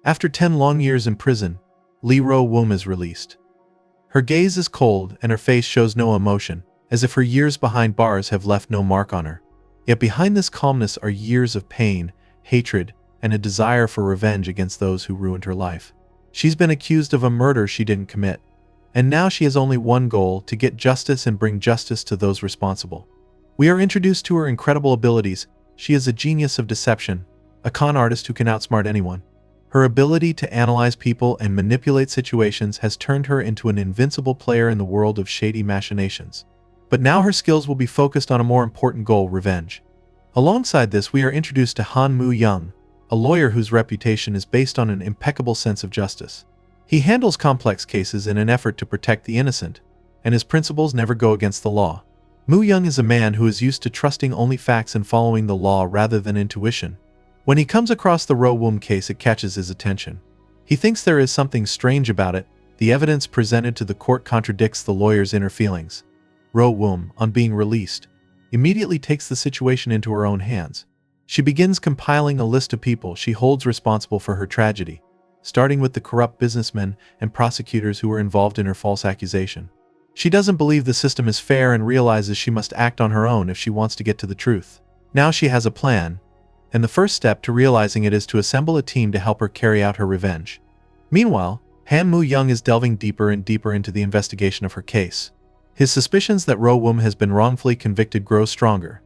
After 10 long years in prison, Lee Ro-woom is released. Her gaze is cold and her face shows no emotion, as if her years behind bars have left no mark on her. Yet behind this calmness are years of pain, hatred, and a desire for revenge against those who ruined her life. She's been accused of a murder she didn't commit, and now she has only one goal: to get justice and bring justice to those responsible. We are introduced to her incredible abilities. She is a genius of deception, a con artist who can outsmart anyone. Her ability to analyze people and manipulate situations has turned her into an invincible player in the world of shady machinations. But now her skills will be focused on a more important goal: revenge. Alongside this, we are introduced to Han Moo-young, a lawyer whose reputation is based on an impeccable sense of justice. He handles complex cases in an effort to protect the innocent, and his principles never go against the law. Moo-young is a man who is used to trusting only facts and following the law rather than intuition. When he comes across the Ro-woom case, it catches his attention. He thinks there is something strange about it. The evidence presented to the court contradicts the lawyer's inner feelings. Ro-woom, on being released, immediately takes the situation into her own hands. She begins compiling a list of people she holds responsible for her tragedy, starting with the corrupt businessmen and prosecutors who were involved in her false accusation. She doesn't believe the system is fair and realizes she must act on her own if she wants to get to the truth. Now she has a plan, and the first step to realizing it is to assemble a team to help her carry out her revenge. Meanwhile, Han Moo-young is delving deeper and deeper into the investigation of her case. His suspicions that Ro-woom has been wrongfully convicted grow stronger.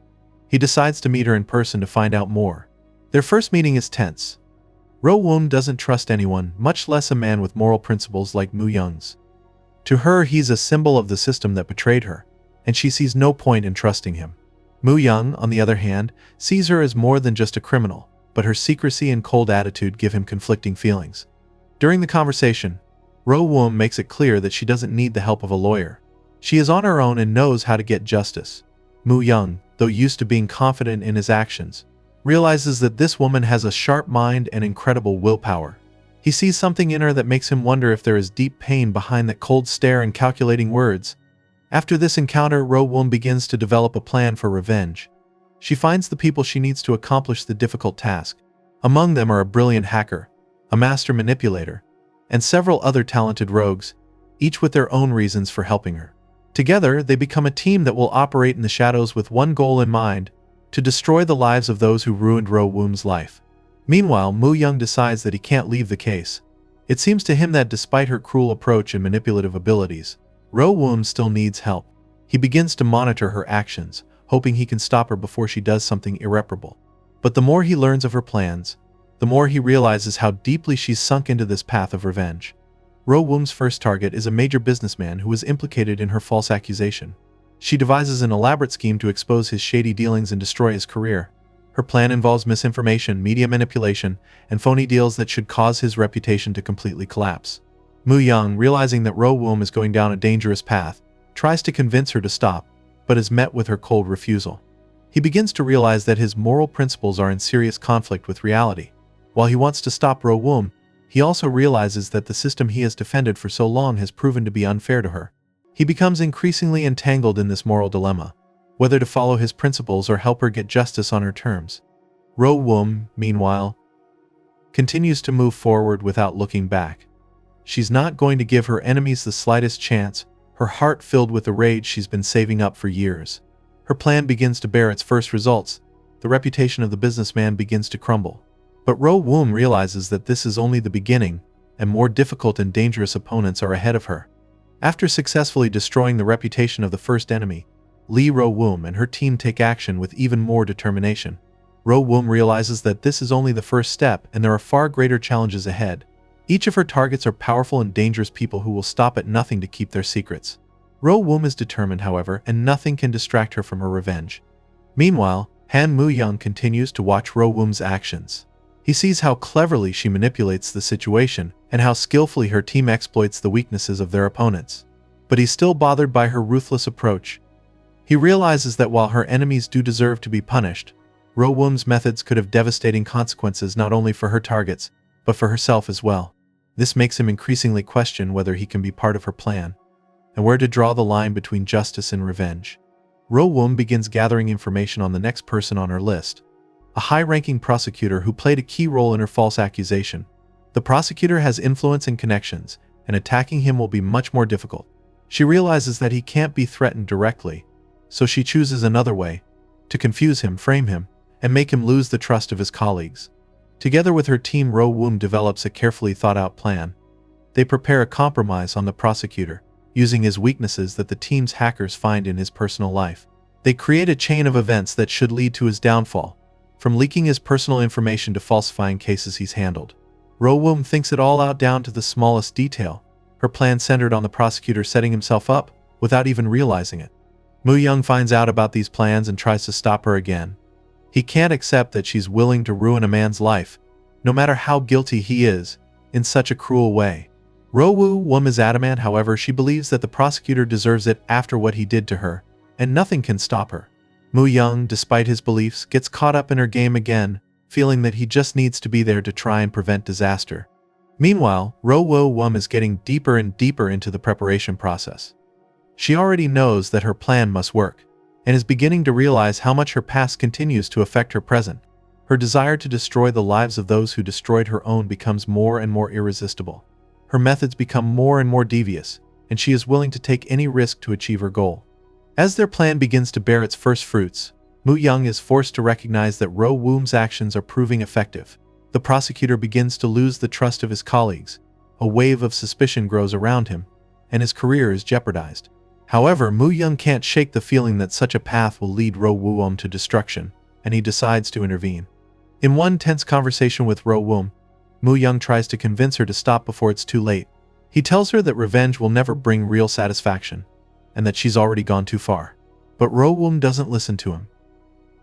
He decides to meet her in person to find out more. Their first meeting is tense. Ro-woom doesn't trust anyone, much less a man with moral principles like Moo-young's. To her, he's a symbol of the system that betrayed her, and she sees no point in trusting him. Moo-young, on the other hand, sees her as more than just a criminal, but her secrecy and cold attitude give him conflicting feelings. During the conversation, Ro-woom makes it clear that she doesn't need the help of a lawyer. She is on her own and knows how to get justice. Moo-young, though used to being confident in his actions, realizes that this woman has a sharp mind and incredible willpower. He sees something in her that makes him wonder if there is deep pain behind that cold stare and calculating words. After this encounter, Ro-woom begins to develop a plan for revenge. She finds the people she needs to accomplish the difficult task. Among them are a brilliant hacker, a master manipulator, and several other talented rogues, each with their own reasons for helping her. Together, they become a team that will operate in the shadows with one goal in mind: to destroy the lives of those who ruined Ro-woom's life. Meanwhile, Moo-young decides that he can't leave the case. It seems to him that despite her cruel approach and manipulative abilities, Ro-woom still needs help. He begins to monitor her actions, hoping he can stop her before she does something irreparable. But the more he learns of her plans, the more he realizes how deeply she's sunk into this path of revenge. Ro-woom's first target is a major businessman who was implicated in her false accusation. She devises an elaborate scheme to expose his shady dealings and destroy his career. Her plan involves misinformation, media manipulation, and phony deals that should cause his reputation to completely collapse. Moo-young, realizing that Ro-woom is going down a dangerous path, tries to convince her to stop, but is met with her cold refusal. He begins to realize that his moral principles are in serious conflict with reality. While he wants to stop Ro-woom, he also realizes that the system he has defended for so long has proven to be unfair to her. He becomes increasingly entangled in this moral dilemma, whether to follow his principles or help her get justice on her terms. Ro-woom, meanwhile, continues to move forward without looking back. She's not going to give her enemies the slightest chance, her heart filled with the rage she's been saving up for years. Her plan begins to bear its first results. The reputation of the businessman begins to crumble. But Ro-woom realizes that this is only the beginning, and more difficult and dangerous opponents are ahead of her. After successfully destroying the reputation of the first enemy, Lee Ro-woom and her team take action with even more determination. Ro-woom realizes that this is only the first step and there are far greater challenges ahead. Each of her targets are powerful and dangerous people who will stop at nothing to keep their secrets. Ro-woom is determined, however, and nothing can distract her from her revenge. Meanwhile, Han Moo-young continues to watch Ro-woom's actions. He sees how cleverly she manipulates the situation and how skillfully her team exploits the weaknesses of their opponents. But he's still bothered by her ruthless approach. He realizes that while her enemies do deserve to be punished, Ro-woom's methods could have devastating consequences not only for her targets, but for herself as well. This makes him increasingly question whether he can be part of her plan, and where to draw the line between justice and revenge. Ro-woom begins gathering information on the next person on her list, a high-ranking prosecutor who played a key role in her false accusation. The prosecutor has influence and connections, and attacking him will be much more difficult. She realizes that he can't be threatened directly, so she chooses another way, to confuse him, frame him, and make him lose the trust of his colleagues. Together with her team, Ro-woom develops a carefully thought-out plan. They prepare a compromise on the prosecutor, using his weaknesses that the team's hackers find in his personal life. They create a chain of events that should lead to his downfall, from leaking his personal information to falsifying cases he's handled. Ro-woom thinks it all out down to the smallest detail. Her plan centered on the prosecutor setting himself up without even realizing it. Moo-young finds out about these plans and tries to stop her again. He can't accept that she's willing to ruin a man's life, no matter how guilty he is, in such a cruel way. Ro-woom is adamant, however. She believes that the prosecutor deserves it after what he did to her, and nothing can stop her. Moo-young, despite his beliefs, gets caught up in her game again, feeling that he just needs to be there to try and prevent disaster. Meanwhile, Ro-woom is getting deeper and deeper into the preparation process. She already knows that her plan must work, and is beginning to realize how much her past continues to affect her present. Her desire to destroy the lives of those who destroyed her own becomes more and more irresistible. Her methods become more and more devious, and she is willing to take any risk to achieve her goal. As their plan begins to bear its first fruits, Moo-young is forced to recognize that Ro-woom's actions are proving effective. The prosecutor begins to lose the trust of his colleagues. A wave of suspicion grows around him, and his career is jeopardized. However, Moo-young can't shake the feeling that such a path will lead Ro-woom to destruction, and he decides to intervene. In one tense conversation with Ro-woom, Moo-young tries to convince her to stop before it's too late. He tells her that revenge will never bring real satisfaction, and that she's already gone too far. But Ro-woom doesn't listen to him.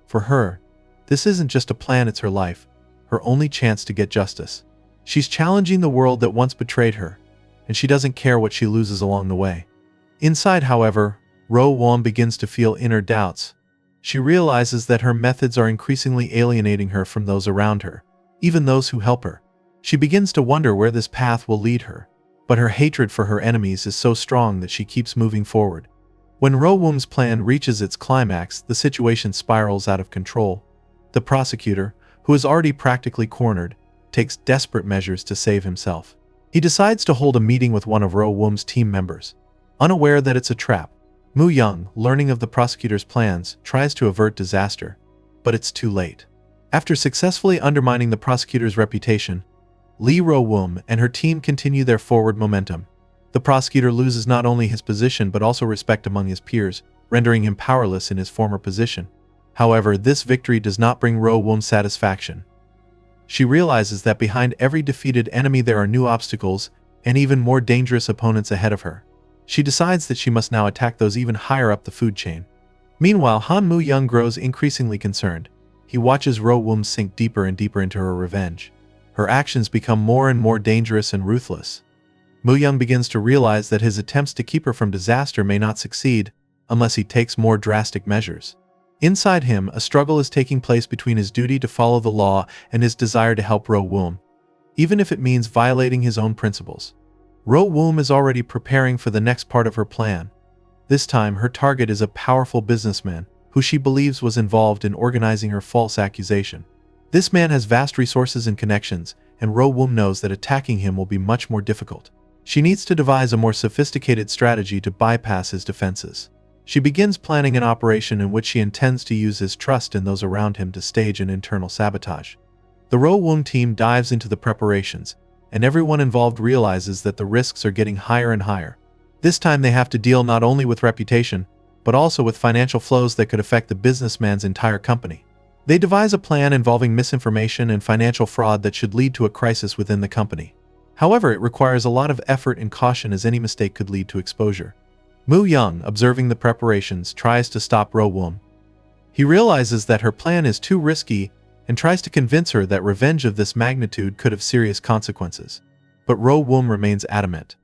For her, this isn't just a plan, it's her life, her only chance to get justice. She's challenging the world that once betrayed her, and she doesn't care what she loses along the way. Inside, however, Ro-woom begins to feel inner doubts. She realizes that her methods are increasingly alienating her from those around her, even those who help her. She begins to wonder where this path will lead her, but her hatred for her enemies is so strong that she keeps moving forward. When Ro-woom's plan reaches its climax, the situation spirals out of control. The prosecutor, who is already practically cornered, takes desperate measures to save himself. He decides to hold a meeting with one of Ro-woom's team members. Unaware that it's a trap, Moo-young, learning of the prosecutor's plans, tries to avert disaster, but it's too late. After successfully undermining the prosecutor's reputation, Lee Ro-woom and her team continue their forward momentum. The prosecutor loses not only his position but also respect among his peers, rendering him powerless in his former position. However, this victory does not bring Ro-woom satisfaction. She realizes that behind every defeated enemy there are new obstacles and even more dangerous opponents ahead of her. She decides that she must now attack those even higher up the food chain. Meanwhile, Han Moo-young grows increasingly concerned. He watches Ro-woom sink deeper and deeper into her revenge. Her actions become more and more dangerous and ruthless. Moo-young begins to realize that his attempts to keep her from disaster may not succeed unless he takes more drastic measures. Inside him, a struggle is taking place between his duty to follow the law and his desire to help Ro-woom, even if it means violating his own principles. Ro-woom is already preparing for the next part of her plan. This time, her target is a powerful businessman who she believes was involved in organizing her false accusation. This man has vast resources and connections, and Ro-woom knows that attacking him will be much more difficult. She needs to devise a more sophisticated strategy to bypass his defenses. She begins planning an operation in which she intends to use his trust in those around him to stage an internal sabotage. The Ro-woom team dives into the preparations, and everyone involved realizes that the risks are getting higher and higher. This time they have to deal not only with reputation, but also with financial flows that could affect the businessman's entire company. They devise a plan involving misinformation and financial fraud that should lead to a crisis within the company. However, it requires a lot of effort and caution, as any mistake could lead to exposure. Moo-young, observing the preparations, tries to stop Ro-woom. He realizes that her plan is too risky and tries to convince her that revenge of this magnitude could have serious consequences. But Ro-woom remains adamant.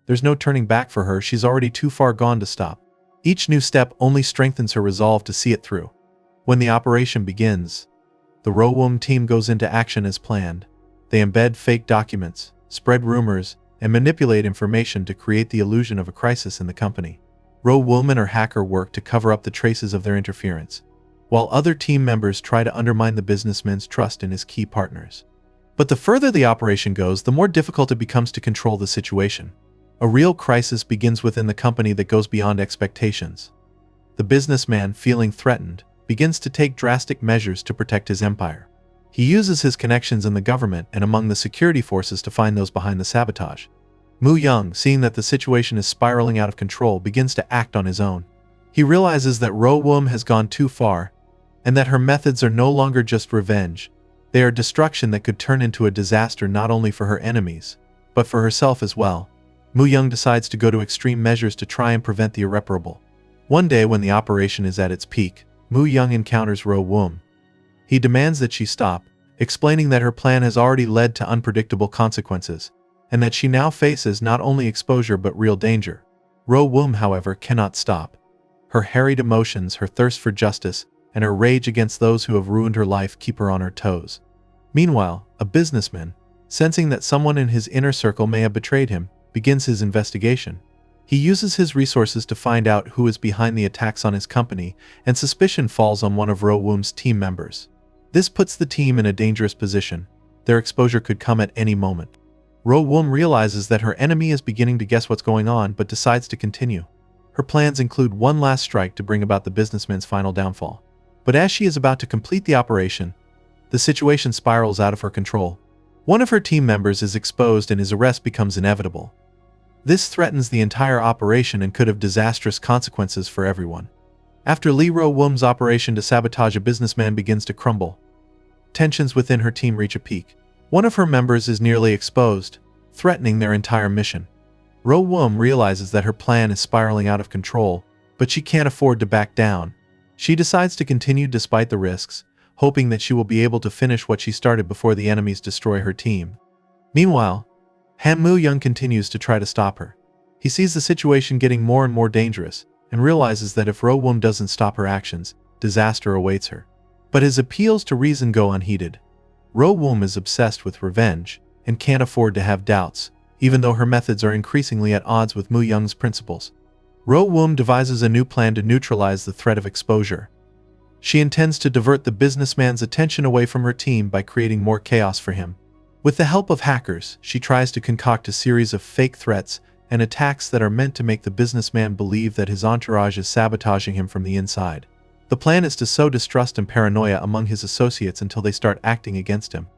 There's no turning back for her, she's already too far gone to stop. Each new step only strengthens her resolve to see it through. When the operation begins, the Ro-woom team goes into action as planned. They embed fake documents, spread rumors, and manipulate information to create the illusion of a crisis in the company. Ro-woom and her hacker work to cover up the traces of their interference, while other team members try to undermine the businessman's trust in his key partners. But the further the operation goes, the more difficult it becomes to control the situation. A real crisis begins within the company that goes beyond expectations. The businessman, feeling threatened, begins to take drastic measures to protect his empire. He uses his connections in the government and among the security forces to find those behind the sabotage. Moo-young, seeing that the situation is spiraling out of control, begins to act on his own. He realizes that Ro-woom has gone too far, and that her methods are no longer just revenge. They are destruction that could turn into a disaster not only for her enemies, but for herself as well. Moo-young decides to go to extreme measures to try and prevent the irreparable. One day when the operation is at its peak, Moo-young encounters Ro-woom. He demands that she stop, explaining that her plan has already led to unpredictable consequences, and that she now faces not only exposure but real danger. Ro-woom, however, cannot stop. Her harried emotions, her thirst for justice, and her rage against those who have ruined her life keep her on her toes. Meanwhile, a businessman, sensing that someone in his inner circle may have betrayed him, begins his investigation. He uses his resources to find out who is behind the attacks on his company, and suspicion falls on one of Ro-woom's team members. This puts the team in a dangerous position. Their exposure could come at any moment. Ro-woom realizes that her enemy is beginning to guess what's going on, but decides to continue. Her plans include one last strike to bring about the businessman's final downfall. But as she is about to complete the operation, the situation spirals out of her control. One of her team members is exposed and his arrest becomes inevitable. This threatens the entire operation and could have disastrous consequences for everyone. After Lee Ro-woom's operation to sabotage a businessman begins to crumble, tensions within her team reach a peak. One of her members is nearly exposed, threatening their entire mission. Ro-woom realizes that her plan is spiraling out of control, but she can't afford to back down. She decides to continue despite the risks, hoping that she will be able to finish what she started before the enemies destroy her team. Meanwhile, Han Moo-young continues to try to stop her. He sees the situation getting more and more dangerous, and realizes that if Ro-woom doesn't stop her actions, disaster awaits her. But his appeals to reason go unheeded. Ro-woom is obsessed with revenge, and can't afford to have doubts, even though her methods are increasingly at odds with Moo-young's principles. Ro-woom devises a new plan to neutralize the threat of exposure. She intends to divert the businessman's attention away from her team by creating more chaos for him. With the help of hackers, she tries to concoct a series of fake threats and attacks that are meant to make the businessman believe that his entourage is sabotaging him from the inside. The plan is to sow distrust and paranoia among his associates until they start acting against him.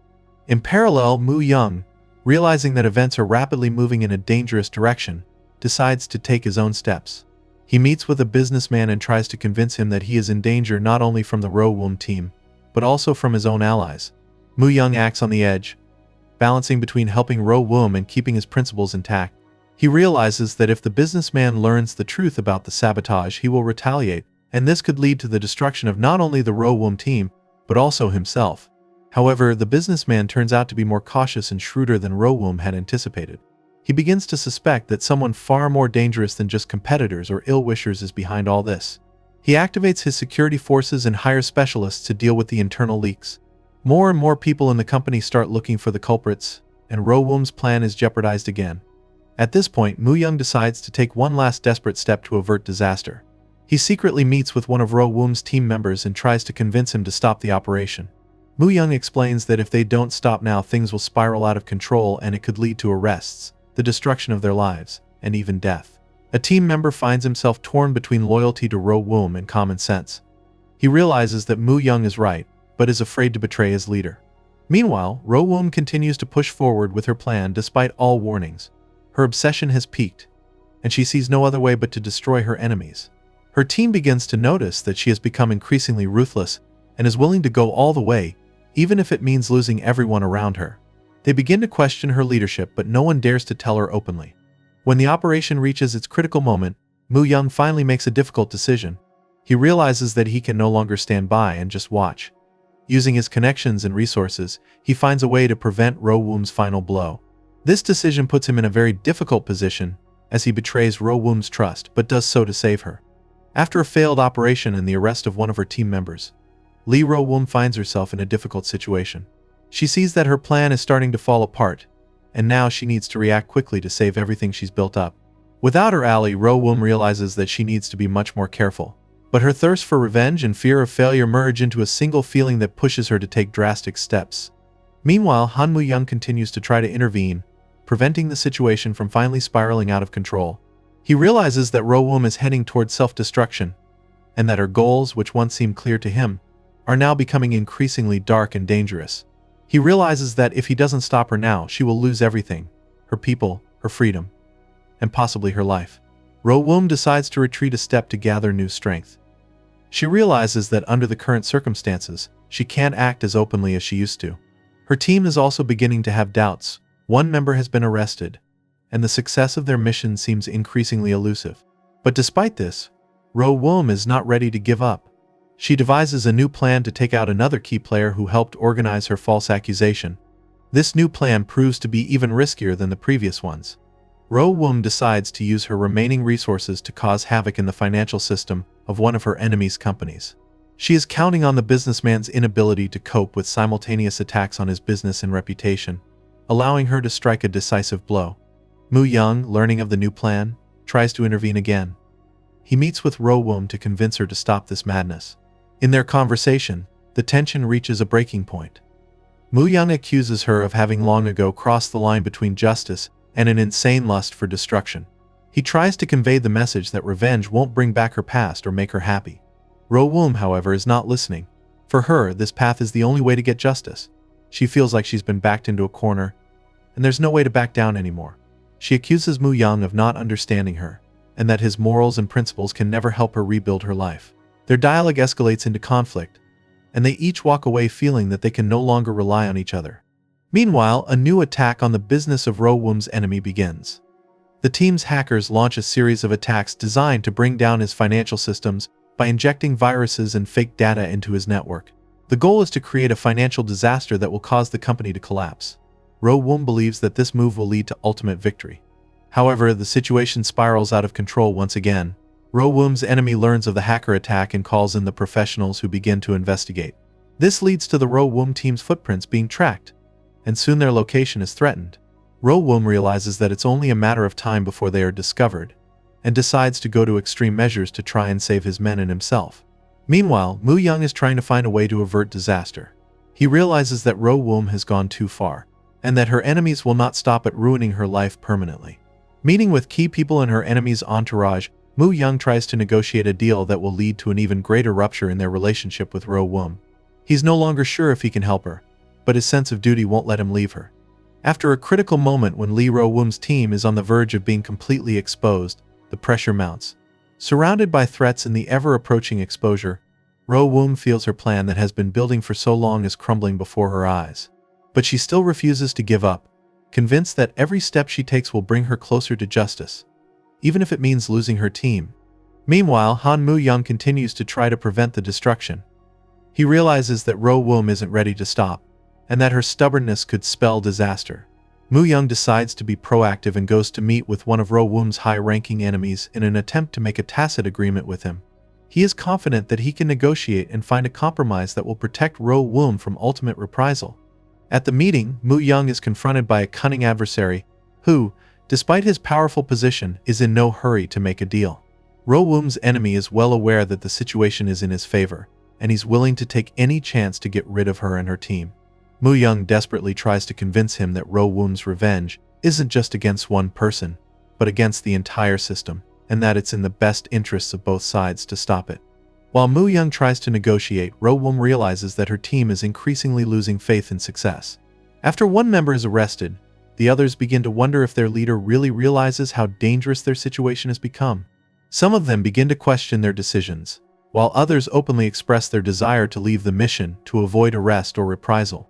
In parallel, Moo-young, realizing that events are rapidly moving in a dangerous direction, decides to take his own steps. He meets with a businessman and tries to convince him that he is in danger not only from the Ro-woom team, but also from his own allies. Moo-young acts on the edge, balancing between helping Ro-woom and keeping his principles intact. He realizes that if the businessman learns the truth about the sabotage, he will retaliate, and this could lead to the destruction of not only the Ro-woom team, but also himself. However, the businessman turns out to be more cautious and shrewder than Ro-woom had anticipated. He begins to suspect that someone far more dangerous than just competitors or ill-wishers is behind all this. He activates his security forces and hires specialists to deal with the internal leaks. More and more people in the company start looking for the culprits, and Ro-woom's plan is jeopardized again. At this point, Moo-young decides to take one last desperate step to avert disaster. He secretly meets with one of Ro-woom's team members and tries to convince him to stop the operation. Moo-young explains that if they don't stop now, things will spiral out of control and it could lead to arrests, the destruction of their lives, and even death. A team member finds himself torn between loyalty to Ro-woom and common sense. He realizes that Moo-young is right, but is afraid to betray his leader. Meanwhile, Ro-woom continues to push forward with her plan despite all warnings. Her obsession has peaked, and she sees no other way but to destroy her enemies. Her team begins to notice that she has become increasingly ruthless and is willing to go all the way, even if it means losing everyone around her. They begin to question her leadership, but no one dares to tell her openly. When the operation reaches its critical moment, Moo-young finally makes a difficult decision. He realizes that he can no longer stand by and just watch. Using his connections and resources, he finds a way to prevent Ro-woom's final blow. This decision puts him in a very difficult position, as he betrays Ro-woom's trust, but does so to save her. After a failed operation and the arrest of one of her team members, Lee Ro-woom finds herself in a difficult situation. She sees that her plan is starting to fall apart, and now she needs to react quickly to save everything she's built up. Without her ally, Ro-woom realizes that she needs to be much more careful. But her thirst for revenge and fear of failure merge into a single feeling that pushes her to take drastic steps. Meanwhile, Han Moo-young continues to try to intervene, preventing the situation from finally spiraling out of control. He realizes that Ro-woom is heading towards self-destruction, and that her goals, which once seemed clear to him, are now becoming increasingly dark and dangerous. He realizes that if he doesn't stop her now, she will lose everything: her people, her freedom, and possibly her life. Ro-woom decides to retreat a step to gather new strength. She realizes that under the current circumstances, she can't act as openly as she used to. Her team is also beginning to have doubts. One member has been arrested, and the success of their mission seems increasingly elusive. But despite this, Ro-woom is not ready to give up. She devises a new plan to take out another key player who helped organize her false accusation. This new plan proves to be even riskier than the previous ones. Ro-woom decides to use her remaining resources to cause havoc in the financial system of one of her enemy's companies. She is counting on the businessman's inability to cope with simultaneous attacks on his business and reputation, allowing her to strike a decisive blow. Moo-young, learning of the new plan, tries to intervene again. He meets with Ro-woom to convince her to stop this madness. In their conversation, the tension reaches a breaking point. Moo-young accuses her of having long ago crossed the line between justice and an insane lust for destruction. He tries to convey the message that revenge won't bring back her past or make her happy. Ro-woom, however, is not listening. For her, this path is the only way to get justice. She feels like she's been backed into a corner, and there's no way to back down anymore. She accuses Moo-young of not understanding her, and that his morals and principles can never help her rebuild her life. Their dialogue escalates into conflict, and they each walk away feeling that they can no longer rely on each other. Meanwhile, a new attack on the business of Ro-woom's enemy begins. The team's hackers launch a series of attacks designed to bring down his financial systems by injecting viruses and fake data into his network. The goal is to create a financial disaster that will cause the company to collapse. Ro-woom believes that this move will lead to ultimate victory. However, the situation spirals out of control once again. Ro-woom's enemy learns of the hacker attack and calls in the professionals who begin to investigate. This leads to the Ro-woom team's footprints being tracked, and soon their location is threatened. Ro-woom realizes that it's only a matter of time before they are discovered, and decides to go to extreme measures to try and save his men and himself. Meanwhile, Moo-young is trying to find a way to avert disaster. He realizes that Ro-woom has gone too far, and that her enemies will not stop at ruining her life permanently. Meeting with key people in her enemy's entourage, Moo-young tries to negotiate a deal that will lead to an even greater rupture in their relationship with Ro-woom. He's no longer sure if he can help her, but his sense of duty won't let him leave her. After a critical moment when Lee Ro-woom's team is on the verge of being completely exposed, the pressure mounts. Surrounded by threats and the ever-approaching exposure, Ro-woom feels her plan that has been building for so long is crumbling before her eyes. But she still refuses to give up, convinced that every step she takes will bring her closer to justice, even if it means losing her team. Meanwhile, Han Moo-young continues to try to prevent the destruction. He realizes that Ro-woom isn't ready to stop, and that her stubbornness could spell disaster. Moo-young decides to be proactive and goes to meet with one of Ro-woom's high-ranking enemies in an attempt to make a tacit agreement with him. He is confident that he can negotiate and find a compromise that will protect Ro-woom from ultimate reprisal. At the meeting, Moo-young is confronted by a cunning adversary who, despite his powerful position, is in no hurry to make a deal. Ro-woom's enemy is well aware that the situation is in his favor, and he's willing to take any chance to get rid of her and her team. Moo-young desperately tries to convince him that Ro-woom's revenge isn't just against one person, but against the entire system, and that it's in the best interests of both sides to stop it. While Moo-young tries to negotiate, Ro-woom realizes that her team is increasingly losing faith in success. After one member is arrested, the others begin to wonder if their leader really realizes how dangerous their situation has become. Some of them begin to question their decisions, while others openly express their desire to leave the mission to avoid arrest or reprisal.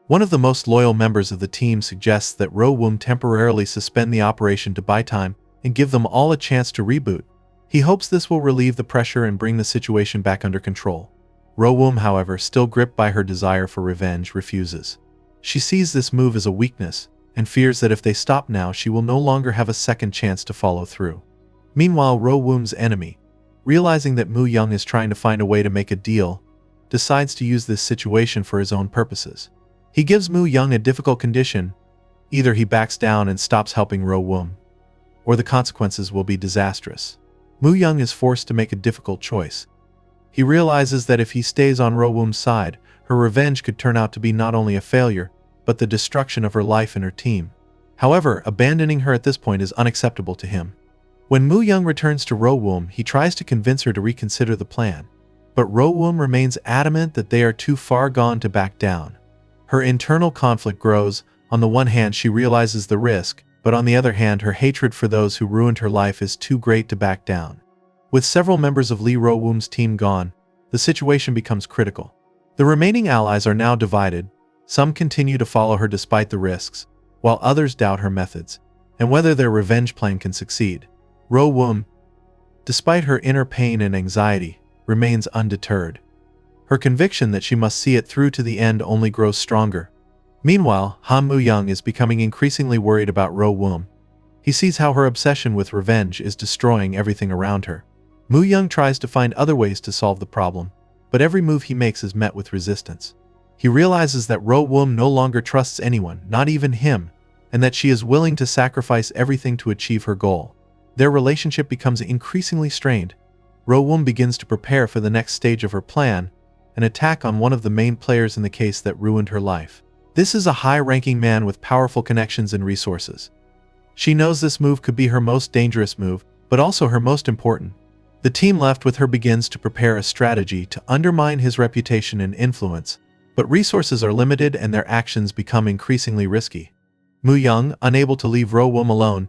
One of the most loyal members of the team suggests that Ro-woom temporarily suspend the operation to buy time and give them all a chance to reboot. He hopes this will relieve the pressure and bring the situation back under control. Ro-woom, however, still gripped by her desire for revenge, refuses. She sees this move as a weakness and fears that if they stop now, she will no longer have a second chance to follow through. Meanwhile, Ro-woom's enemy, realizing that Moo-young is trying to find a way to make a deal, decides to use this situation for his own purposes. He gives Moo-young a difficult condition: either he backs down and stops helping Ro-woom, or the consequences will be disastrous. Moo-young is forced to make a difficult choice. He realizes that if he stays on Ro-woom's side, her revenge could turn out to be not only a failure, but the destruction of her life and her team. However, abandoning her at this point is unacceptable to him. When Moo-young returns to Ro-woom, he tries to convince her to reconsider the plan. But Ro-woom remains adamant that they are too far gone to back down. Her internal conflict grows. On the one hand, she realizes the risk, but on the other hand, her hatred for those who ruined her life is too great to back down. With several members of Lee Ro-woom's team gone, the situation becomes critical. The remaining allies are now divided. Some continue to follow her despite the risks, while others doubt her methods, and whether their revenge plan can succeed. Ro-woom, despite her inner pain and anxiety, remains undeterred. Her conviction that she must see it through to the end only grows stronger. Meanwhile, Han Moo-young is becoming increasingly worried about Ro-woom. He sees how her obsession with revenge is destroying everything around her. Moo-young tries to find other ways to solve the problem, but every move he makes is met with resistance. He realizes that Ro-woom no longer trusts anyone, not even him, and that she is willing to sacrifice everything to achieve her goal. Their relationship becomes increasingly strained. Ro-woom begins to prepare for the next stage of her plan, an attack on one of the main players in the case that ruined her life. This is a high-ranking man with powerful connections and resources. She knows this move could be her most dangerous move, but also her most important. The team left with her begins to prepare a strategy to undermine his reputation and influence, but resources are limited and their actions become increasingly risky. Moo-young, unable to leave Ro-woom alone,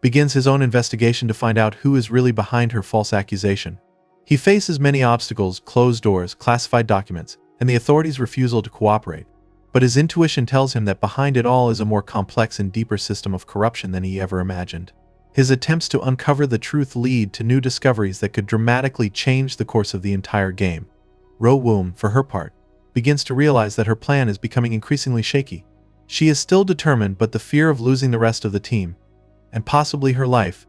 begins his own investigation to find out who is really behind her false accusation. He faces many obstacles, closed doors, classified documents, and the authorities' refusal to cooperate. But his intuition tells him that behind it all is a more complex and deeper system of corruption than he ever imagined. His attempts to uncover the truth lead to new discoveries that could dramatically change the course of the entire game. Ro-woom, for her part, begins to realize that her plan is becoming increasingly shaky. She is still determined, but the fear of losing the rest of the team, and possibly her life,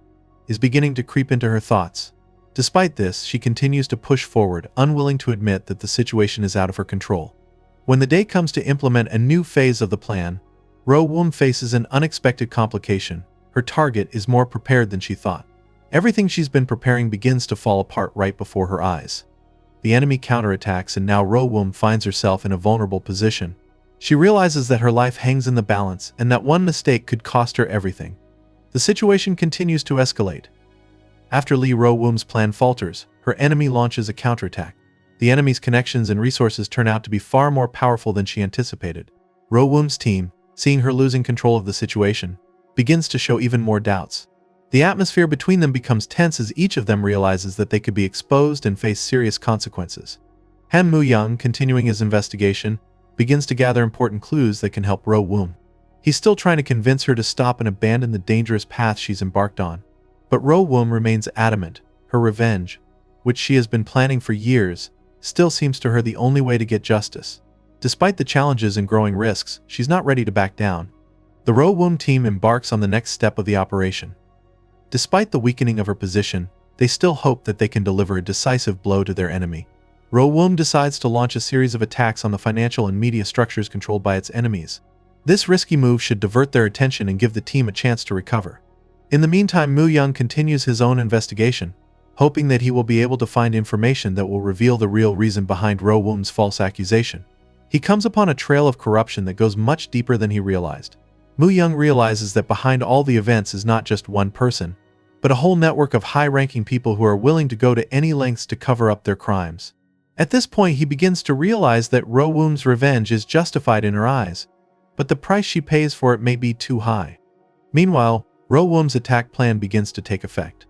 is beginning to creep into her thoughts. Despite this, she continues to push forward, unwilling to admit that the situation is out of her control. When the day comes to implement a new phase of the plan, Ro-woom faces an unexpected complication. Her target is more prepared than she thought. Everything she's been preparing begins to fall apart right before her eyes. The enemy counterattacks, and now Ro-woom finds herself in a vulnerable position. She realizes that her life hangs in the balance and that one mistake could cost her everything. The situation continues to escalate. After Lee Ro-woom's plan falters, her enemy launches a counterattack. The enemy's connections and resources turn out to be far more powerful than she anticipated. Ro-woom's team, seeing her losing control of the situation, begins to show even more doubts. The atmosphere between them becomes tense as each of them realizes that they could be exposed and face serious consequences. Han Moo-young, continuing his investigation, begins to gather important clues that can help Ro-woom. He's still trying to convince her to stop and abandon the dangerous path she's embarked on. But Ro-woom remains adamant. Her revenge, which she has been planning for years, still seems to her the only way to get justice. Despite the challenges and growing risks, she's not ready to back down. The Ro-woom team embarks on the next step of the operation. Despite the weakening of her position, they still hope that they can deliver a decisive blow to their enemy. Ro-woom decides to launch a series of attacks on the financial and media structures controlled by its enemies. This risky move should divert their attention and give the team a chance to recover. In the meantime, Moo-young continues his own investigation, hoping that he will be able to find information that will reveal the real reason behind Ro-woom's false accusation. He comes upon a trail of corruption that goes much deeper than he realized. Moo-young realizes that behind all the events is not just one person, but a whole network of high-ranking people who are willing to go to any lengths to cover up their crimes. At this point, he begins to realize that Ro-woom's revenge is justified in her eyes, but the price she pays for it may be too high. Meanwhile, Ro-woom's attack plan begins to take effect.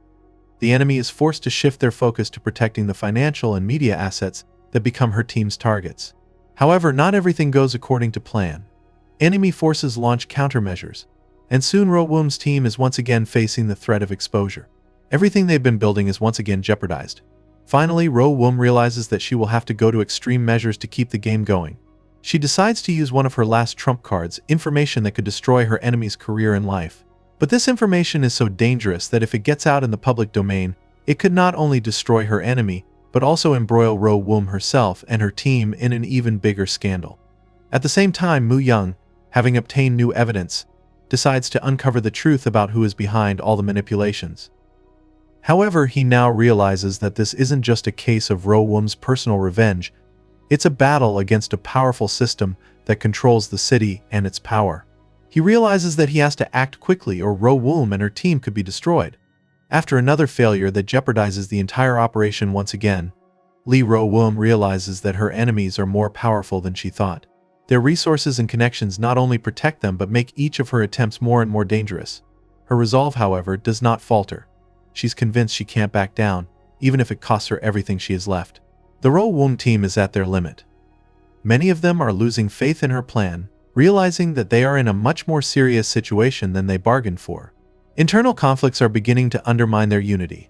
The enemy is forced to shift their focus to protecting the financial and media assets that become her team's targets. However, not everything goes according to plan. Enemy forces launch countermeasures, and soon Ro-woom's team is once again facing the threat of exposure. Everything they've been building is once again jeopardized. Finally, Ro-woom realizes that she will have to go to extreme measures to keep the game going. She decides to use one of her last trump cards, information that could destroy her enemy's career and life. But this information is so dangerous that if it gets out in the public domain, it could not only destroy her enemy, but also embroil Ro-woom herself and her team in an even bigger scandal. At the same time, Moo-young, having obtained new evidence, decides to uncover the truth about who is behind all the manipulations. However, he now realizes that this isn't just a case of Ro-woom's personal revenge. It's a battle against a powerful system that controls the city and its power. He realizes that he has to act quickly or Ro-woom and her team could be destroyed. After another failure that jeopardizes the entire operation once again, Lee Ro-woom realizes that her enemies are more powerful than she thought. Their resources and connections not only protect them but make each of her attempts more and more dangerous. Her resolve, however, does not falter. She's convinced she can't back down, even if it costs her everything she has left. The Ro-woom team is at their limit. Many of them are losing faith in her plan, realizing that they are in a much more serious situation than they bargained for. Internal conflicts are beginning to undermine their unity.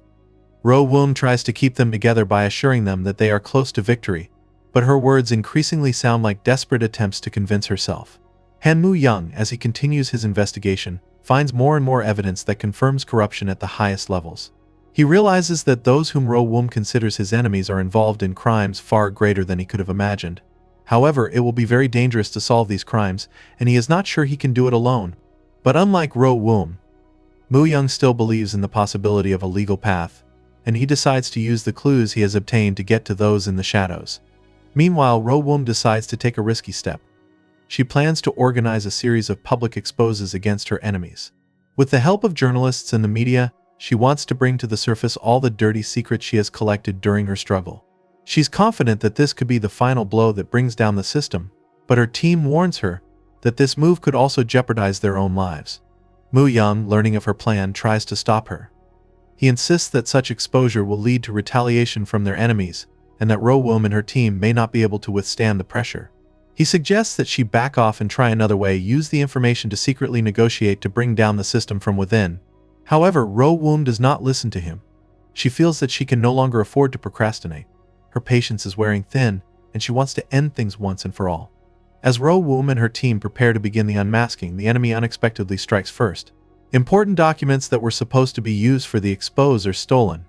Ro-woom tries to keep them together by assuring them that they are close to victory, but her words increasingly sound like desperate attempts to convince herself. Han Moo-young, as he continues his investigation, finds more and more evidence that confirms corruption at the highest levels. He realizes that those whom Ro-woom considers his enemies are involved in crimes far greater than he could have imagined. However, it will be very dangerous to solve these crimes, and he is not sure he can do it alone. But unlike Ro-woom, Moo-young still believes in the possibility of a legal path, and he decides to use the clues he has obtained to get to those in the shadows. Meanwhile, Ro-woom decides to take a risky step. She plans to organize a series of public exposes against her enemies. With the help of journalists and the media, she wants to bring to the surface all the dirty secrets she has collected during her struggle. She's confident that this could be the final blow that brings down the system, but her team warns her that this move could also jeopardize their own lives. Moo-young, learning of her plan, tries to stop her. He insists that such exposure will lead to retaliation from their enemies, and that Ro-woom and her team may not be able to withstand the pressure. He suggests that she back off and try another way, use the information to secretly negotiate to bring down the system from within. However, Ro-woom does not listen to him. She feels that she can no longer afford to procrastinate. Her patience is wearing thin, and she wants to end things once and for all. As Ro-woom and her team prepare to begin the unmasking, the enemy unexpectedly strikes first. Important documents that were supposed to be used for the expose are stolen.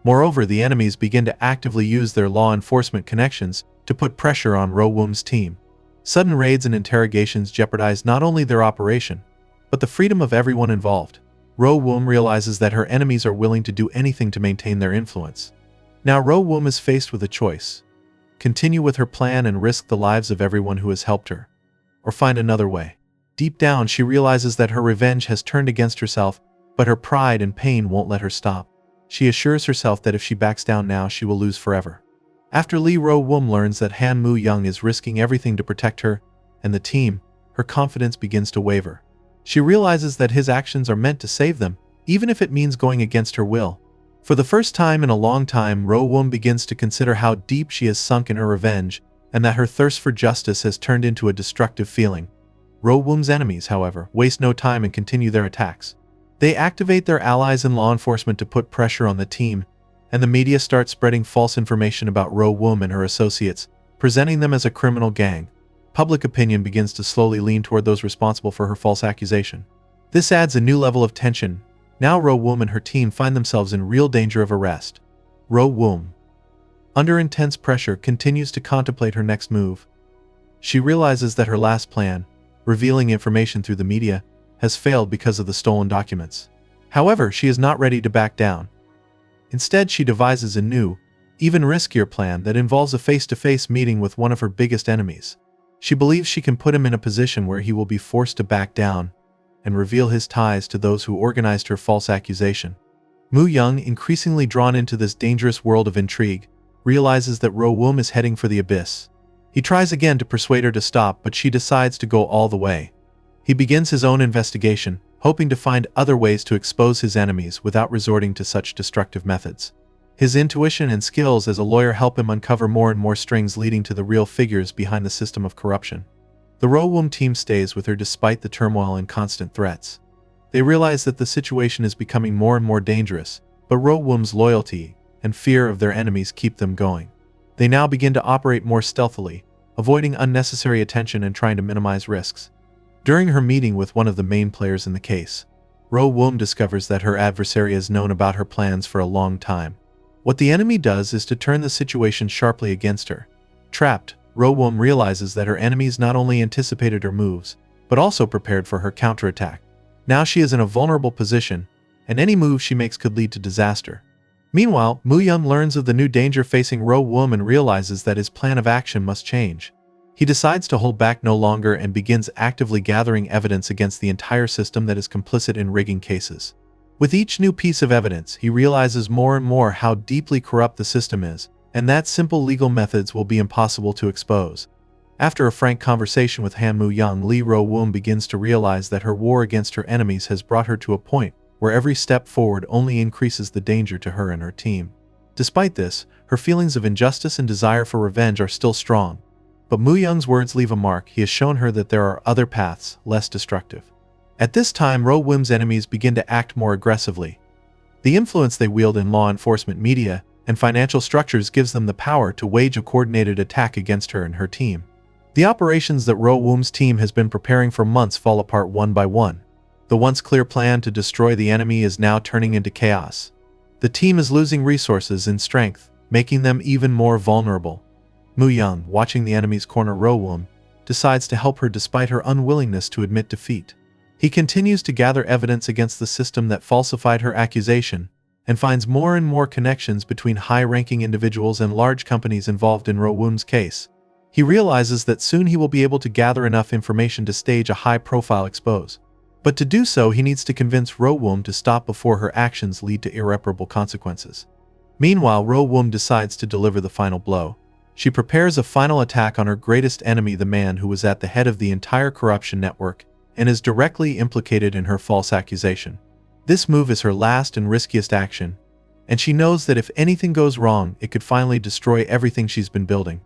Moreover, the enemies begin to actively use their law enforcement connections to put pressure on Ro-woom's team. Sudden raids and interrogations jeopardize not only their operation, but the freedom of everyone involved. Ro-woom realizes that her enemies are willing to do anything to maintain their influence. Now Ro-woom is faced with a choice: continue with her plan and risk the lives of everyone who has helped her, or find another way. Deep down, she realizes that her revenge has turned against herself, but her pride and pain won't let her stop. She assures herself that if she backs down now, she will lose forever. After Lee Ro-woom learns that Han Moo-young is risking everything to protect her and the team, her confidence begins to waver. She realizes that his actions are meant to save them, even if it means going against her will. For the first time in a long time, Ro-woom begins to consider how deep she has sunk in her revenge, and that her thirst for justice has turned into a destructive feeling. Ro-woom's enemies, however, waste no time and continue their attacks. They activate their allies in law enforcement to put pressure on the team, and the media start spreading false information about Ro-woom and her associates, presenting them as a criminal gang. Public opinion begins to slowly lean toward those responsible for her false accusation. This adds a new level of tension. Now Ro-woom and her team find themselves in real danger of arrest. Ro-woom, under intense pressure, continues to contemplate her next move. She realizes that her last plan, revealing information through the media, has failed because of the stolen documents. However, she is not ready to back down. Instead, she devises a new, even riskier plan that involves a face-to-face meeting with one of her biggest enemies. She believes she can put him in a position where he will be forced to back down and reveal his ties to those who organized her false accusation. Moo-young, increasingly drawn into this dangerous world of intrigue, realizes that Ro-woom is heading for the abyss. He tries again to persuade her to stop, but she decides to go all the way. He begins his own investigation, hoping to find other ways to expose his enemies without resorting to such destructive methods. His intuition and skills as a lawyer help him uncover more and more strings leading to the real figures behind the system of corruption. The Ro-woom team stays with her despite the turmoil and constant threats. They realize that the situation is becoming more and more dangerous, but Ro-woom's loyalty and fear of their enemies keep them going. They now begin to operate more stealthily, avoiding unnecessary attention and trying to minimize risks. During her meeting with one of the main players in the case, Ro-woom discovers that her adversary has known about her plans for a long time. What the enemy does is to turn the situation sharply against her. Trapped, Ro-woom realizes that her enemies not only anticipated her moves, but also prepared for her counterattack. Now she is in a vulnerable position, and any move she makes could lead to disaster. Meanwhile, Moo-young learns of the new danger facing Ro-woom and realizes that his plan of action must change. He decides to hold back no longer and begins actively gathering evidence against the entire system that is complicit in rigging cases. With each new piece of evidence, he realizes more and more how deeply corrupt the system is, and that simple legal methods will be impossible to expose. After a frank conversation with Han Moo-young, Lee Ro-woom begins to realize that her war against her enemies has brought her to a point where every step forward only increases the danger to her and her team. Despite this, her feelings of injustice and desire for revenge are still strong. But Moo-young's words leave a mark. He has shown her that there are other paths, less destructive. At this time, Ro-woom's enemies begin to act more aggressively. The influence they wield in law enforcement, media, and financial structures gives them the power to wage a coordinated attack against her and her team. The operations that Ro-woom's team has been preparing for months fall apart one by one. The once clear plan to destroy the enemy is now turning into chaos. The team is losing resources and strength, making them even more vulnerable. Moo-young, watching the enemy's corner Ro-woom, decides to help her despite her unwillingness to admit defeat. He continues to gather evidence against the system that falsified her accusation, and finds more and more connections between high-ranking individuals and large companies involved in Ro-woom's case. He realizes that soon he will be able to gather enough information to stage a high-profile expose. But to do so, he needs to convince Ro-woom to stop before her actions lead to irreparable consequences. Meanwhile, Ro-woom decides to deliver the final blow. She prepares a final attack on her greatest enemy, the man who was at the head of the entire corruption network and is directly implicated in her false accusation. This move is her last and riskiest action, and she knows that if anything goes wrong, it could finally destroy everything she's been building.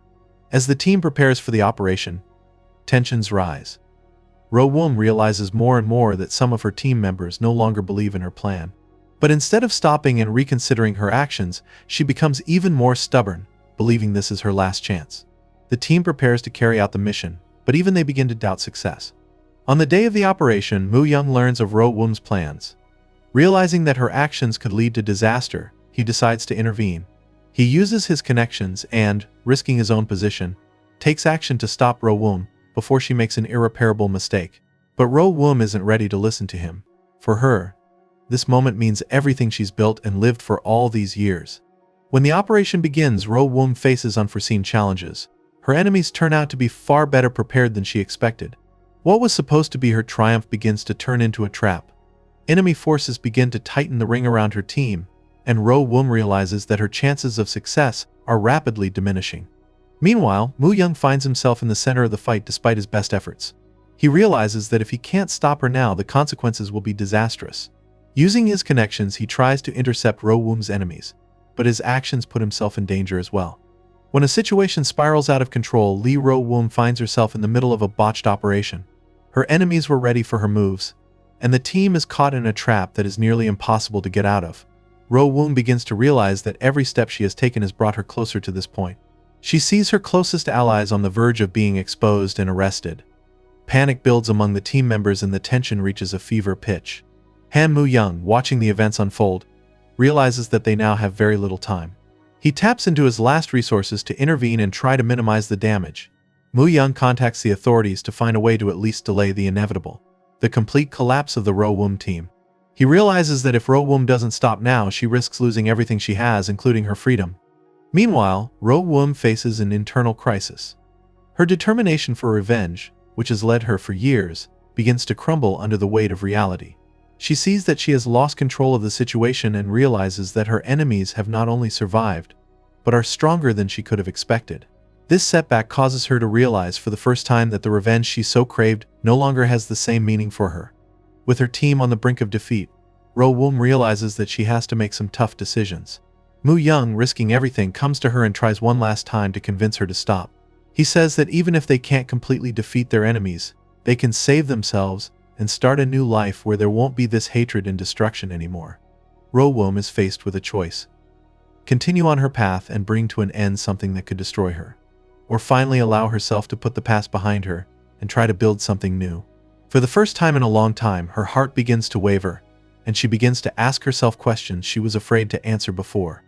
As the team prepares for the operation, tensions rise. Ro-woom realizes more and more that some of her team members no longer believe in her plan. But instead of stopping and reconsidering her actions, she becomes even more stubborn, believing this is her last chance. The team prepares to carry out the mission, but even they begin to doubt success. On the day of the operation, Moo-young learns of Ro-woom's plans. Realizing that her actions could lead to disaster, he decides to intervene. He uses his connections and, risking his own position, takes action to stop Ro-woom before she makes an irreparable mistake. But Ro-woom isn't ready to listen to him. For her, this moment means everything she's built and lived for all these years. When the operation begins, Ro-woom faces unforeseen challenges. Her enemies turn out to be far better prepared than she expected. What was supposed to be her triumph begins to turn into a trap. Enemy forces begin to tighten the ring around her team, and Ro-woom realizes that her chances of success are rapidly diminishing. Meanwhile, Moo-young finds himself in the center of the fight despite his best efforts. He realizes that if he can't stop her now, the consequences will be disastrous. Using his connections, he tries to intercept Ro-woom's enemies, but his actions put himself in danger as well. When a situation spirals out of control, Lee Ro-woom finds herself in the middle of a botched operation. Her enemies were ready for her moves, and the team is caught in a trap that is nearly impossible to get out of. Ro-woom begins to realize that every step she has taken has brought her closer to this point. She sees her closest allies on the verge of being exposed and arrested. Panic builds among the team members and the tension reaches a fever pitch. Han Moo-young, watching the events unfold, realizes that they now have very little time. He taps into his last resources to intervene and try to minimize the damage. Moo-young contacts the authorities to find a way to at least delay the inevitable, the complete collapse of the Ro-woom team. He realizes that if Ro-woom doesn't stop now, she risks losing everything she has, including her freedom. Meanwhile, Ro-woom faces an internal crisis. Her determination for revenge, which has led her for years, begins to crumble under the weight of reality. She sees that she has lost control of the situation and realizes that her enemies have not only survived, but are stronger than she could have expected. This setback causes her to realize for the first time that the revenge she so craved no longer has the same meaning for her. With her team on the brink of defeat, Ro-woom realizes that she has to make some tough decisions. Moo-young, risking everything, comes to her and tries one last time to convince her to stop. He says that even if they can't completely defeat their enemies, they can save themselves and start a new life where there won't be this hatred and destruction anymore. Ro-woom is faced with a choice. Continue on her path and bring to an end something that could destroy her, or finally allow herself to put the past behind her and try to build something new. For the first time in a long time, her heart begins to waver, and she begins to ask herself questions she was afraid to answer before.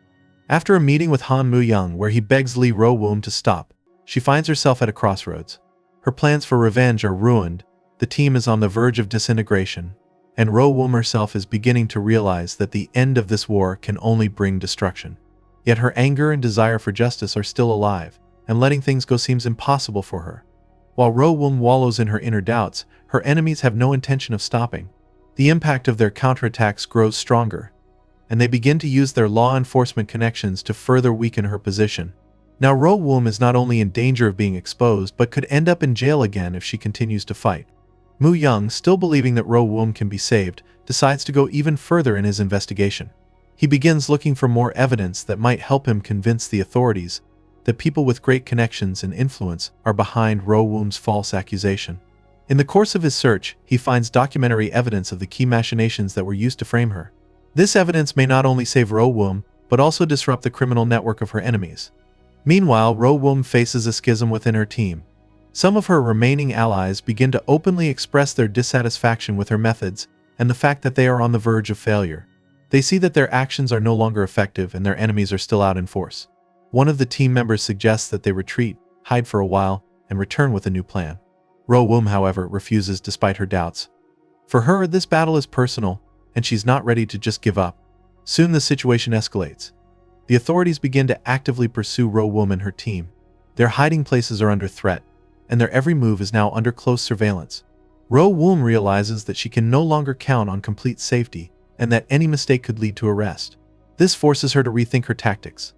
After a meeting with Han Moo-young where he begs Lee Ro-woom to stop, she finds herself at a crossroads. Her plans for revenge are ruined, the team is on the verge of disintegration, and Ro-woom herself is beginning to realize that the end of this war can only bring destruction. Yet her anger and desire for justice are still alive, and letting things go seems impossible for her. While Ro-woom wallows in her inner doubts, her enemies have no intention of stopping. The impact of their counterattacks grows stronger, and they begin to use their law enforcement connections to further weaken her position. Now Ro-woom is not only in danger of being exposed but could end up in jail again if she continues to fight. Moo-young, still believing that Ro-woom can be saved, decides to go even further in his investigation. He begins looking for more evidence that might help him convince the authorities that people with great connections and influence are behind Ro-woom's false accusation. In the course of his search, he finds documentary evidence of the key machinations that were used to frame her. This evidence may not only save Ro-woom, but also disrupt the criminal network of her enemies. Meanwhile, Ro-woom faces a schism within her team. Some of her remaining allies begin to openly express their dissatisfaction with her methods and the fact that they are on the verge of failure. They see that their actions are no longer effective and their enemies are still out in force. One of the team members suggests that they retreat, hide for a while, and return with a new plan. Ro-woom, however, refuses despite her doubts. For her, this battle is personal, and she's not ready to just give up. Soon the situation escalates. The authorities begin to actively pursue Ro-woom and her team. Their hiding places are under threat, and their every move is now under close surveillance. Ro-woom realizes that she can no longer count on complete safety, and that any mistake could lead to arrest. This forces her to rethink her tactics.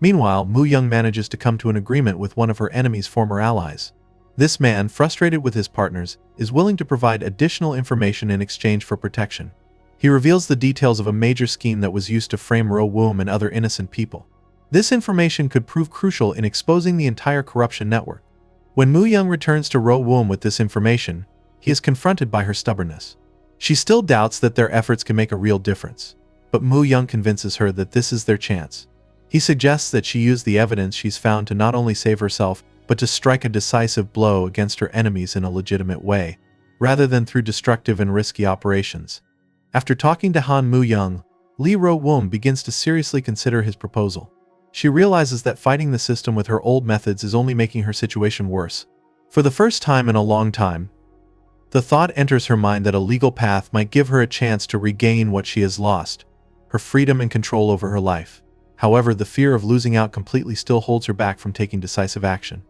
Meanwhile, Moo-young manages to come to an agreement with one of her enemy's former allies. This man, frustrated with his partners, is willing to provide additional information in exchange for protection. He reveals the details of a major scheme that was used to frame Ro-woom and other innocent people. This information could prove crucial in exposing the entire corruption network. When Moo-young returns to Ro-woom with this information, he is confronted by her stubbornness. She still doubts that their efforts can make a real difference, but Moo-young convinces her that this is their chance. He suggests that she use the evidence she's found to not only save herself, but to strike a decisive blow against her enemies in a legitimate way, rather than through destructive and risky operations. After talking to Han Moo-young, Lee Ro-woom begins to seriously consider his proposal. She realizes that fighting the system with her old methods is only making her situation worse. For the first time in a long time, the thought enters her mind that a legal path might give her a chance to regain what she has lost, her freedom and control over her life. However, the fear of losing out completely still holds her back from taking decisive action.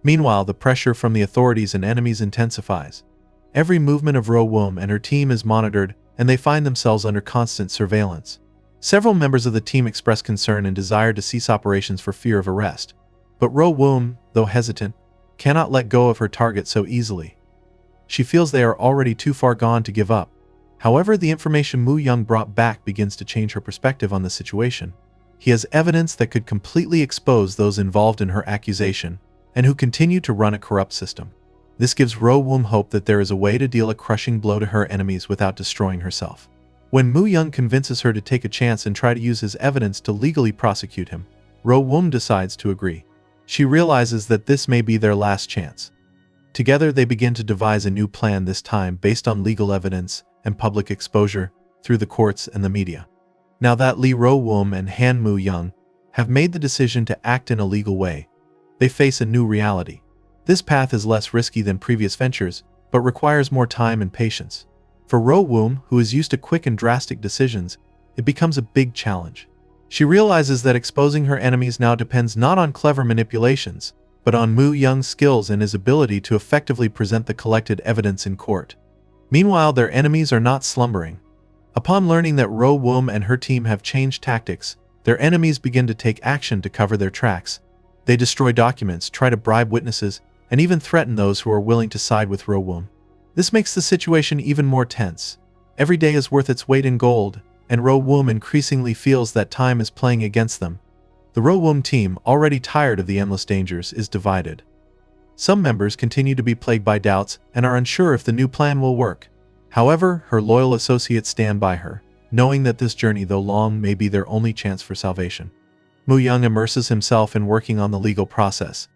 Meanwhile, the pressure from the authorities and enemies intensifies. Every movement of Ro-woom and her team is monitored, and they find themselves under constant surveillance. Several members of the team express concern and desire to cease operations for fear of arrest. But Ro-woom, though hesitant, cannot let go of her target so easily. She feels they are already too far gone to give up. However, the information Moo-young brought back begins to change her perspective on the situation. He has evidence that could completely expose those involved in her accusation, and who continue to run a corrupt system. This gives Ro-woom hope that there is a way to deal a crushing blow to her enemies without destroying herself. When Moo-young convinces her to take a chance and try to use his evidence to legally prosecute him, Ro-woom decides to agree. She realizes that this may be their last chance. Together they begin to devise a new plan, this time based on legal evidence and public exposure through the courts and the media. Now that Lee Ro-woom and Han Moo-young have made the decision to act in a legal way, they face a new reality. This path is less risky than previous ventures, but requires more time and patience. For Ro-woom, who is used to quick and drastic decisions, it becomes a big challenge. She realizes that exposing her enemies now depends not on clever manipulations, but on Moo-young's skills and his ability to effectively present the collected evidence in court. Meanwhile, their enemies are not slumbering. Upon learning that Ro-woom and her team have changed tactics, their enemies begin to take action to cover their tracks. They destroy documents, try to bribe witnesses, and even threaten those who are willing to side with Ro-woom. This makes the situation even more tense. Every day is worth its weight in gold, and Ro-woom increasingly feels that time is playing against them. The Ro-woom team, already tired of the endless dangers, is divided. Some members continue to be plagued by doubts and are unsure if the new plan will work. However, her loyal associates stand by her, knowing that this journey, though long, may be their only chance for salvation. Moo-young immerses himself in working on the legal process.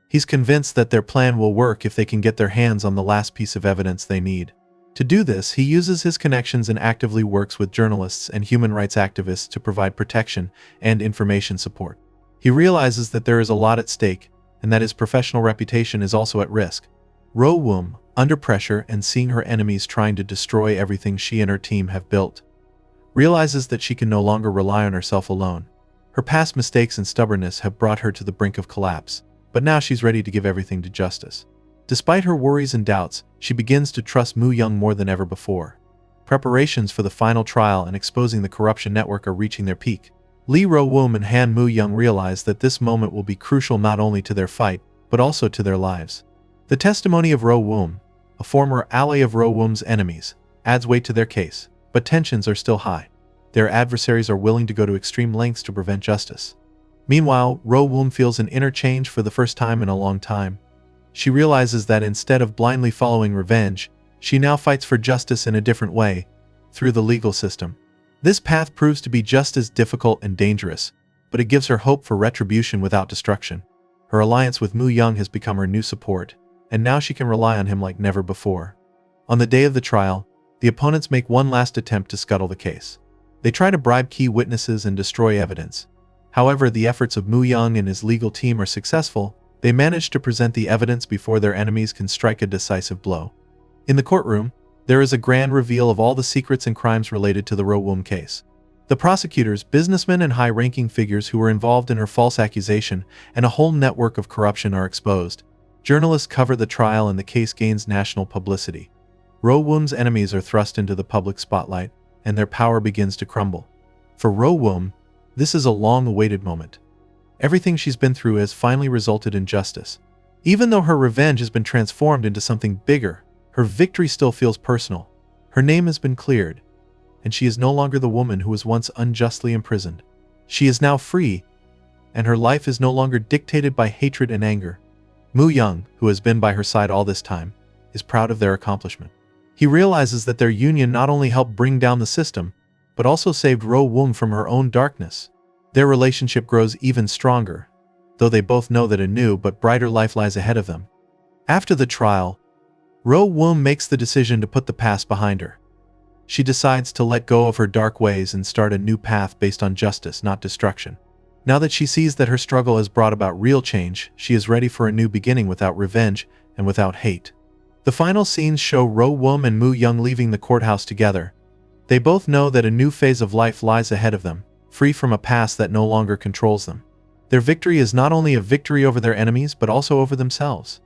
He's convinced that their plan will work if they can get their hands on the last piece of evidence they need. To do this, he uses his connections and actively works with journalists and human rights activists to provide protection and information support. He realizes that there is a lot at stake, and that his professional reputation is also at risk. Ro-woom, under pressure and seeing her enemies trying to destroy everything she and her team have built, realizes that she can no longer rely on herself alone. Her past mistakes and stubbornness have brought her to the brink of collapse, but now she's ready to give everything to justice. Despite her worries and doubts, she begins to trust Moo-young more than ever before. Preparations for the final trial and exposing the corruption network are reaching their peak. Lee Ro-woom and Han Moo-young realize that this moment will be crucial not only to their fight, but also to their lives. The testimony of Ro-woom, a former ally of Ro-woom's enemies, adds weight to their case, but tensions are still high. Their adversaries are willing to go to extreme lengths to prevent justice. Meanwhile, Ro-woom feels an inner change for the first time in a long time. She realizes that instead of blindly following revenge, she now fights for justice in a different way, through the legal system. This path proves to be just as difficult and dangerous, but it gives her hope for retribution without destruction. Her alliance with Moo-young has become her new support, and now she can rely on him like never before. On the day of the trial, the opponents make one last attempt to scuttle the case. They try to bribe key witnesses and destroy evidence. However, the efforts of Moo-young and his legal team are successful. They manage to present the evidence before their enemies can strike a decisive blow. In the courtroom, there is a grand reveal of all the secrets and crimes related to the Ro-woom case. The prosecutors, businessmen, and high-ranking figures who were involved in her false accusation and a whole network of corruption are exposed. Journalists cover the trial and the case gains national publicity. Ro-woom's enemies are thrust into the public spotlight, and their power begins to crumble. For Ro-woom, this is a long-awaited moment. Everything she's been through has finally resulted in justice. Even though her revenge has been transformed into something bigger, her victory still feels personal. Her name has been cleared, and she is no longer the woman who was once unjustly imprisoned. She is now free, and her life is no longer dictated by hatred and anger. Moo-young, who has been by her side all this time, is proud of their accomplishment. He realizes that their union not only helped bring down the system, but also saved Ro-woom from her own darkness. Their relationship grows even stronger, though they both know that a new but brighter life lies ahead of them. After the trial, Ro-woom makes the decision to put the past behind her. She decides to let go of her dark ways and start a new path based on justice, not destruction. Now that she sees that her struggle has brought about real change, she is ready for a new beginning without revenge and without hate. The final scenes show Ro-woom and Moo-young leaving the courthouse together. They both know that a new phase of life lies ahead of them, free from a past that no longer controls them. Their victory is not only a victory over their enemies but also over themselves.